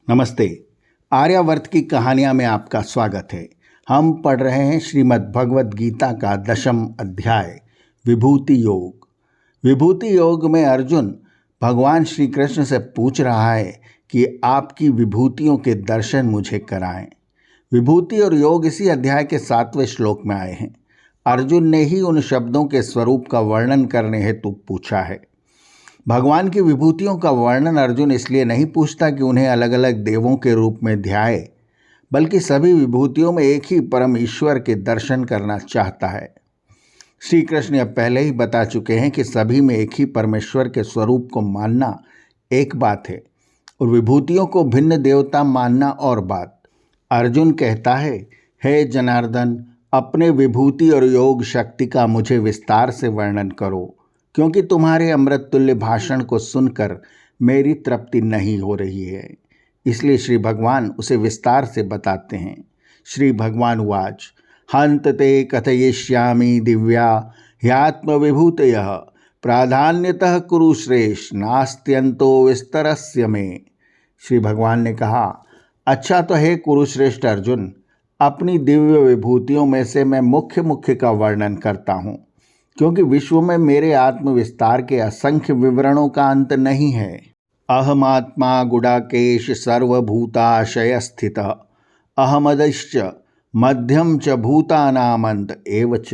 नमस्ते। आर्यावर्त की कहानियाँ में आपका स्वागत है। हम पढ़ रहे हैं श्रीमद् भगवद गीता का 10वां अध्याय विभूति योग। विभूति योग में अर्जुन भगवान श्री कृष्ण से पूछ रहा है कि आपकी विभूतियों के दर्शन मुझे कराएं। विभूति और योग इसी अध्याय के 7वें श्लोक में आए हैं। अर्जुन ने ही उन शब्दों के स्वरूप का वर्णन करने हेतु पूछा है। भगवान की विभूतियों का वर्णन अर्जुन इसलिए नहीं पूछता कि उन्हें अलग अलग देवों के रूप में ध्याए, बल्कि सभी विभूतियों में एक ही परम ईश्वर के दर्शन करना चाहता है। श्री कृष्ण अब पहले ही बता चुके हैं कि सभी में एक ही परमेश्वर के स्वरूप को मानना एक बात है और विभूतियों को भिन्न देवता मानना और बात। अर्जुन कहता है, हे जनार्दन, अपने विभूति और योग शक्ति का मुझे विस्तार से वर्णन करो, क्योंकि तुम्हारे अमृत तुल्य भाषण को सुनकर मेरी तृप्ति नहीं हो रही है। इसलिए श्री भगवान उसे विस्तार से बताते हैं। श्री भगवान उवाच, हन्त ते कथयिष्यामि दिव्या ह्यात्मविभूतयः प्राधान्यतः कुरु श्रेष्ठ नास्त्यन्तो विस्तरस्य मे। श्री भगवान ने कहा, अच्छा तो हे कुरुश्रेष्ठ अर्जुन, अपनी दिव्य विभूतियों में से मैं मुख्य का वर्णन करता हूँ, क्योंकि विश्व में मेरे आत्मविस्तार के असंख्य विवरणों का अंत नहीं है। अहमात्मा गुडाकेश सर्वभूताशय स्थित अहमदश्च मध्यम च भूतानामंत एव च।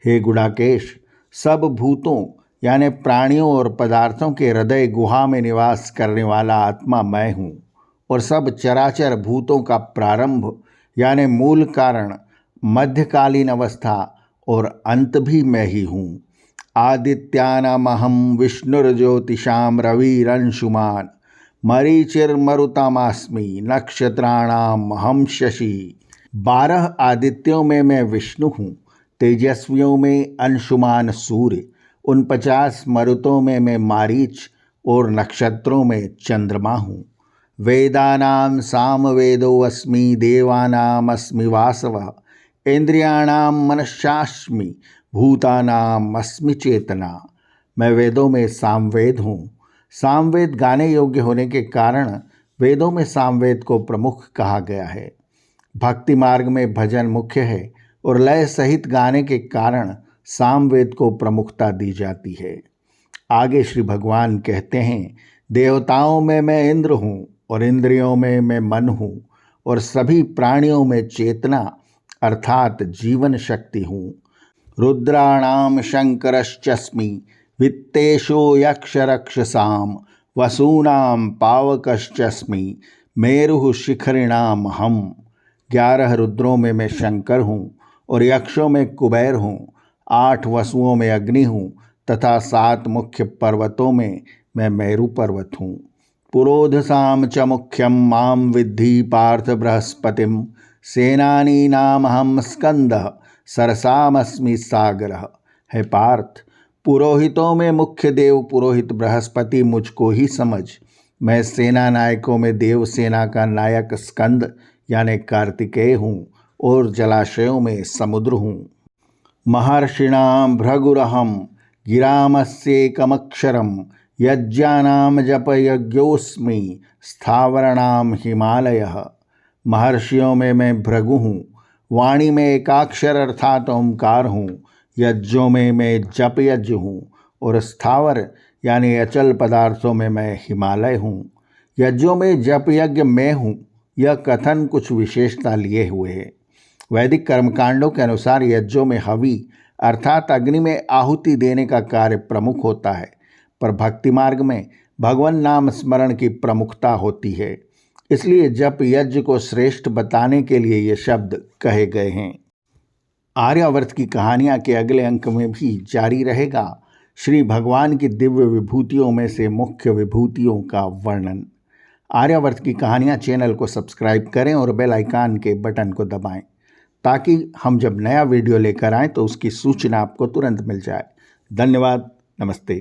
हे गुडाकेश, सब भूतों यानी प्राणियों और पदार्थों के हृदय गुहा में निवास करने वाला आत्मा मैं हूँ और सब चराचर भूतों का प्रारंभ यानी मूल कारण, मध्यकालीन अवस्था और अंत भी मैं ही हूँ। आदित्यानामहं विष्णुर्ज्योतिषां रविरंशुमान् मरीचिर्मरुतामस्मि नक्षत्राणामहं शशि। 12 आदित्यों में मैं विष्णु हूँ, तेजस्वियों में अंशुमान सूर्य, 49 मरुतों में मैं मारीच और नक्षत्रों में चंद्रमा हूँ। वेदानां सामवेदो अस्मि देवानां अस्मि वासवः इंद्रियाणां मनश्चास्मि भूतानां अस्मि चेतना। मैं वेदों में सामवेद हूँ। सामवेद गाने योग्य होने के कारण वेदों में सामवेद को प्रमुख कहा गया है। भक्ति मार्ग में भजन मुख्य है और लय सहित गाने के कारण सामवेद को प्रमुखता दी जाती है। आगे श्री भगवान कहते हैं, देवताओं में मैं इंद्र हूँ और इंद्रियों में मैं मन हूँ और सभी प्राणियों में चेतना अर्थात जीवन शक्ति हूँ। रुद्राणाम शंकरश्चस्मि वित्तेषु यक्षरक्षसाम वसूनाम पावकश्चस्मि मेरुः शिखरिणाम हम। 11 रुद्रों में मैं शंकर हूँ और यक्षों में कुबेर हूँ, 8 वसुओं में अग्नि हूँ तथा 7 मुख्य पर्वतों में मैं मेरु पर्वत हूँ। पुरोधसाम च मुख्यम माम विद्धि पार्थ बृहस्पतिम सेनानीनामहं स्कंदः सरसामस्मि सागरः। है पार्थ, पुरोहितों में मुख्य देव पुरोहित बृहस्पति मुझको ही समझ। मैं सेना नायकों में देव सेना का नायक स्कंद यानी कार्तिकेय हूँ और जलाशयों में समुद्र हूँ। महर्षिणां भृगुरहं गिरामस्येकमक्षरं यज्ञानां जपयज्ञोऽस्मि स्थावराणां हिमालयः। महर्षियों में मैं भृगु हूँ, वाणी में एकाक्षर अर्थात ओंकार हूँ, यज्ञों में मैं जप यज्ञ हूँ और स्थावर यानी अचल पदार्थों में मैं हिमालय हूँ। यज्ञों में जप यज्ञ मैं हूँ, यह कथन कुछ विशेषता लिए हुए है। वैदिक कर्मकांडों के अनुसार यज्ञों में हवि अर्थात अग्नि में आहुति देने का कार्य प्रमुख होता है, पर भक्ति मार्ग में भगवान नाम स्मरण की प्रमुखता होती है। इसलिए जप यज्ञ को श्रेष्ठ बताने के लिए ये शब्द कहे गए हैं। आर्यावर्त की कहानियाँ के अगले अंक में भी जारी रहेगा श्री भगवान की दिव्य विभूतियों में से मुख्य विभूतियों का वर्णन। आर्यावर्त की कहानियाँ चैनल को सब्सक्राइब करें और बेल आइकन के बटन को दबाएं, ताकि हम जब नया वीडियो लेकर आएँ तो उसकी सूचना आपको तुरंत मिल जाए। धन्यवाद। नमस्ते।